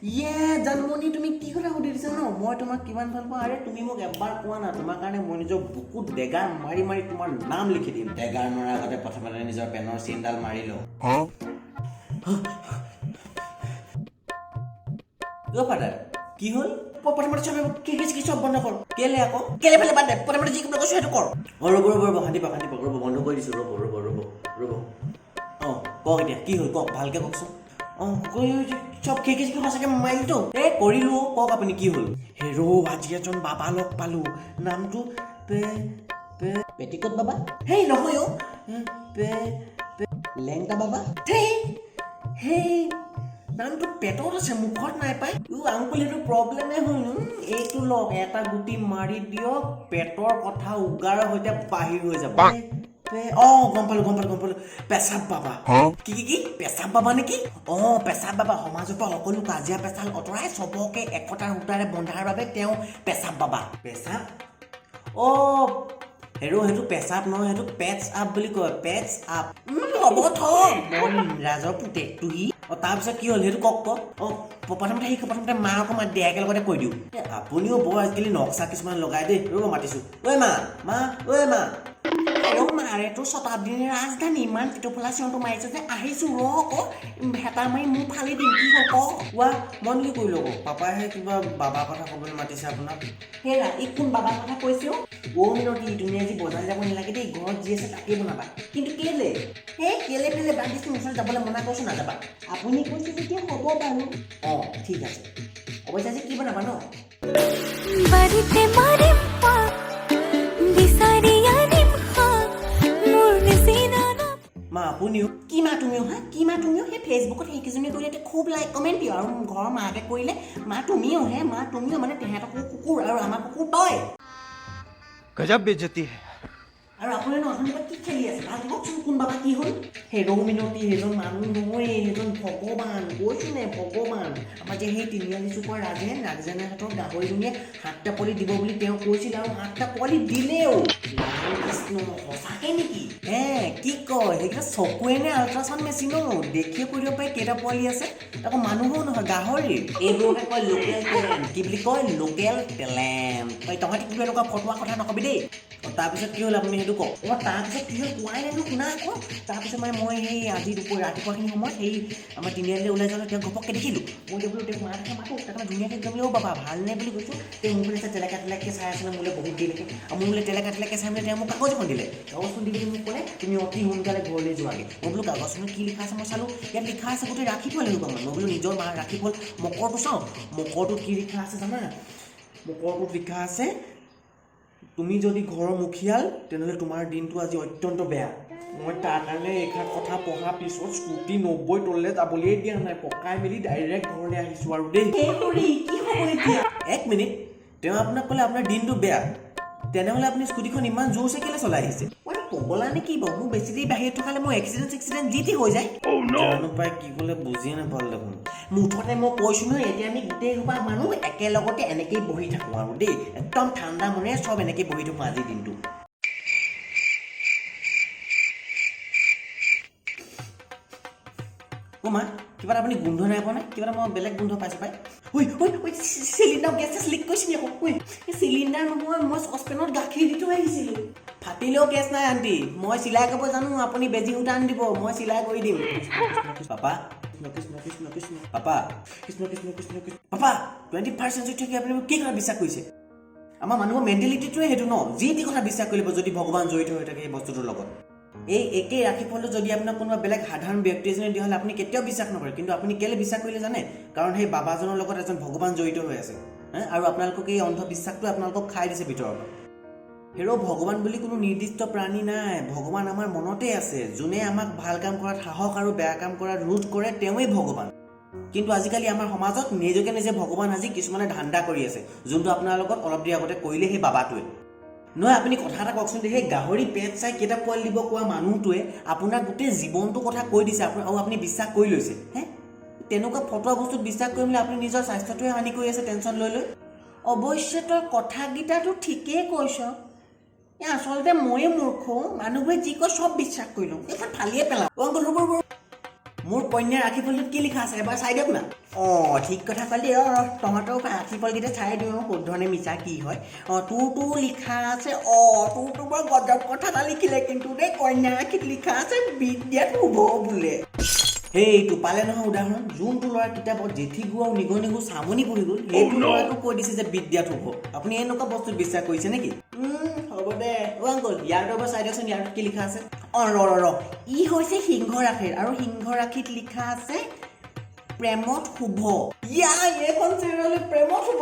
ইয়ে জানমণি তুমি কি কথা সুধি দিছা ন মই তোমাক কিমান ভাল পাওঁ আৰে তুমি মোক এবাৰ কোৱা না তোমাৰ কাৰণে মই নিজৰ বুকুত ডেগাৰ মাৰি মাৰি তোমাৰ নাম লিখি দিম ডেগাৰ মৰাৰ আগতে প্ৰথমতে নিজৰ পেনৰ চিনডাল মাৰি লওঁ ফাদাৰ কি হ'ল প্ৰথমতে চবে কি চব বন্ধ কৰ কেলে আকৌ কেলে ফেলে বাদ দে প্ৰথমতে যি কৈছো সেইটো কৰ ৰ'ব শান্তি পাক ৰ'ব বন্ধ কৰি দিছোঁ ৰ'ব কওক এতিয়া কি হ'ল কওক ভালকে কওকচোন চব সঁচাকে মাৰিলতো কৰিলো কওক আপুনি কি হ'ল হেৰ' আজি এজন বাবা লগ পালো নামটো পেটিকট বাবা হেই নহয় লেংটা বাবা হেই নামটো পেটত আছে মুখত নাই পাই আংকুল সেইটো প্ৰব্লেমে হ'ল এইটো লওক এটা গুটি মাৰি দিয়ক পেটৰ কথা উগাৰ সৈতে বাহিৰ হৈ যাব গম পালো পেচাব বাবা কি পেচাব বাবা নেকি পেচাব বাবা সমাজৰ পৰা সকলো কাজিয়া পেচাল অঁতৰাই চবকে একতাৰ সূতাৰে বন্ধাৰ বাবে তেওঁ পেচাব বাবা পেচাব সেইটো পেচাব নহয় সেইটো পেটছ আপ বুলি কয় পেটছ আপ হ'ব ৰাজৰ পুতেক তুহি তাৰপিছত কি হ'ল সেইটো কওক প্ৰথমতে মাকো মাত দিয়ে একেলগতে কৈ দিওঁ আপুনিও বৰ আজিকালি নক্সা কিছুমান লগাই দেই ৰ'ব মাতিছো মা মাৰে তোৰ শতাব্দীৰ ৰাজধানী ইমান টিটোফলা চিঞৰটো মাৰিছে যে আহিছো আকৌ হেতা মাৰি মোক ফালি দিম কি হ'ব মন কি কৰিলো আকৌ পাপাইহে কিবা বাবাৰ কথা ক'বলৈ মাতিছে আপোনাক হেৰা ই কোন বাবাৰ কথা কৈছে মিনতি তুমি আজি বজাৰ যাব নালাগে দেই ঘৰত যি আছে তাকেই বনাবা কিন্তু কেলে কেলে বাদ দিছোঁ ওচৰত যাবলৈ মনা কৰিছোঁ নাযাবা আপুনি কৈছে যেতিয়া হ'ব বাৰু ঠিক আছে অৱশ্যে আজি কি বনাবা ন আপুনিও তুমিও সেই ফেচবুকত সেইকেইজনী কৰিলে খুব লাইক কমেণ্ট দিওঁ আৰু ঘৰৰ মাকে কৰিলে তুমিও মানে তেহেঁতকো কুকুৰ আৰু আমাৰ কুকুৰ তই গজব বেজতি আৰু আপুনি অথনিৰ কি খেলি আছে ভাল কওকচোন কোন বাবা কি হ'ল হেৰ' মিনতি সেইজন মানুহ নহয় সেইজন ভগৱান কৈছোঁ নে ভগৱান আমাৰ যে সেই তিনিআলি চুকৰ ৰাজেনে হাতত গাহৰিজনীয়ে 7টা পোৱালি দিব বুলি তেওঁ কৈছিল আৰু 7টা পোৱালি দিলেও কৃষ্ণ সঁচাকে নেকি কি কয় সেইকেইটা চকুৱে নে আল্ট্ৰাচাউণ্ড মেচিনো দেখিয়ে কৈ দিব পাৰে কেইটা পোৱালি আছে আকৌ মানুহো নহয় গাহৰি এইবোৰকে কয় লোকেল টেলেণ্ট কি বুলি কয় লোকেল টেলেণ্ট তহঁতি কিবা এনেকুৱা ফটোৱা কথা নকবি দেই তাৰপিছত কি হ'ল আপুনি সেইটো কওক তাৰপিছত কি হ'ল কোৱাই নাই শুনা আকৌ তাৰপিছত মানে মই সেই আজি ৰাতিপুৱাখিনি সময়ত সেই আমাৰ তিনিআলিলৈ ওলাই যাওঁতে তেওঁ ঘপককৈ দেখিলোঁ মই বোলো তেওঁক মাতো তাৰমানে ধুনীয়াকৈ একদম বাবা ভালনে বুলি কৈছোঁ তেওঁ মোক বোলে তেলেকাকৈ চাই আছিলে মোলৈ বহুত দেৰিলৈকে আৰু মোৰ বোলে তেলেকাকৈ চাই মেলি তেওঁ মোক কাগজ এখন দিলে কাগজখন দি মোক ক'লে তুমি অতি সোনকালে ঘৰলৈ যোৱাগৈ মই বোলো কাগজখনত কি লিখা আছে মই চালোঁ ইয়াত লিখা আছে গোটেই ৰাখিফল এনেকুৱা মই বোলো নিজৰ মা ৰাখিফল মকৰটো চাওঁ মকৰটোত কি লিখা আছে জানা মকৰটোত লিখা আছে তুমি যদি ঘৰৰ মুখিয়াল তেনেহ'লে তোমাৰ দিনটো আজি অত্যন্ত বেয়া মই তাৰ কাৰণে এইষাৰ কথা পঢ়াৰ পিছত স্কুটি 90 তললৈ যাবলৈয়ে দিয়া নাই পকাই মেলি ডাইৰেক্ট ঘৰলৈ আহিছোঁ আৰু দেই এক মিনিট তেওঁ আপোনাক ক'লে আপোনাৰ দিনটো বেয়া তেনেহ'লে আপুনি স্কুটিখন ইমান জোৰছে কেলৈ চলাই আহিছে পগলা নে কি বাৰু মোক বেছি দেৰি বাহিৰত থকালে মোৰ এক্সিডেণ্ট যি টি হৈ যায় জানো পাই কি ক'লে বুজিয়ে নাপালোঁ দেখোন মুঠতে মই কৈছোঁ নহয় এতিয়া আমি গোটেই সোপা মানুহ একেলগতে এনেকেই বহি থাকোঁ আৰু দেই একদম ঠাণ্ডা মনে চব এনেকৈ বহি থাকোঁ আজিৰ দিনটো মা কিবা এটা আপুনি গোন্ধ নাই পোৱা নাই কিবা এটা মই বেলেগ গোন্ধ পাইছোঁ পাই চিলিণ্ডাৰ গেছ লিক কৰিছে নি আকৌ চিলিণ্ডাৰ নহয় মই চচপেনত গাখীৰ দি থৈ আহিছিলোঁ ফাটিলেও কেছ নাই আণ্টি মই চিলাই কৰিব জানো আপুনি বেজি সূতা আনি দিব মই চিলাই কৰি দিম পাপা পাপা 21st century থেকে আপুনি কি কথা বিশ্বাস কৰিছে আমাৰ মানুহৰ মেণ্টেলিটিটোৱে সেইটো ন যি টি কথা বিশ্বাস কৰিব যদি ভগৱান জড়িত হৈ থাকে সেই বস্তুটোৰ লগত এই একেই ৰাখিফলটো যদি আপোনাক কোনোবা বেলেগ সাধাৰণ ব্যক্তি এজনে দিয়া হ'লে আপুনি কেতিয়াও বিশ্বাস নকৰে কিন্তু আপুনি কেলৈ বিশ্বাস কৰিলে জানে কাৰণ সেই বাবাজনৰ লগত এজন ভগৱান জড়িত হৈ আছে আৰু আপোনালোকক এই অন্ধবিশ্বাসটো আপোনালোকক খাই দিছে ভিতৰত হেৰ' ভগৱান বুলি কোনো নিৰ্দিষ্ট প্ৰাণী নাই ভগৱান আমাৰ মনতে আছে যোনে আমাক ভাল কাম কৰাত সাহস আৰু বেয়া কাম কৰাত ৰোধ কৰে তেওঁৱেই ভগৱান কিন্তু আজিকালি আমাৰ সমাজত নিজকে নিজে ভগৱান আজি কিছুমানে ধান্দা কৰি আছে যোনটো আপোনাৰ লগত অলপ দেৰি আগতে কৰিলে সেই বাবাটোৱে নহয় আপুনি কথা এটা কওকচোন সেই গাহৰি পেট চাই কেইটা পোৱালি দিব কোৱা মানুহটোৱে আপোনাৰ গোটেই জীৱনটোৰ কথা কৈ দিছে আৰু আপুনি বিশ্বাস কৰি লৈছে তেনেকুৱা ফটোৱা বস্তুত বিশ্বাস কৰি মেলি আপুনি নিজৰ স্বাস্থ্যটোৱে হানি কৰি আছে টেনশ্যন লৈ অৱশ্যে তই কথাকেইটাতো ঠিকেই কৈছ আচলতে ময়ে মূৰ্খ মানুহবোৰে যি কয় চব বিশ্বাস কৰিলোঁ এইখন ফালিয়ে পেলাওঁ মোৰ কন্যাৰ ৰাশিফলটোত কি লিখা আছে এবাৰ চাই দিয়ক না ঠিক কথা ক'লি তহঁতৰ ৰাশিফলকেইটা চাই দিওঁ শুদ্ধ নে মিছা কি হয় তোৰটো লিখা আছে তোৰটো বৰ গজব কথা এটা লিখিলে কিন্তু দেই কন্যা ৰাশিত লিখা আছে বিদ্যাত শুভ বোলে সেইটো পালে নহয় উদাহৰণ যোনটো ল'ৰা কিতাপত জেঠি গু আৰু নিগনি গু চামনি পৰি গ'ল সেইটো ল'ৰাটো কৈ দিছে যে বিদ্যাত শুভ আপুনি এনেকুৱা বস্তুত বিশ্বাস কৰিছে নেকি হ'ব দে আংকল ইয়াৰটো এবাৰ চাই দিয়কচোন ইয়াৰটোত কি লিখা আছে ৰ ই হৈছে সিংহ ৰাশিৰ আৰু সিংহ ৰাশিত লিখা আছে প্ৰেমত শুভ এইখন চিৰিয়েল প্ৰেমত শুভ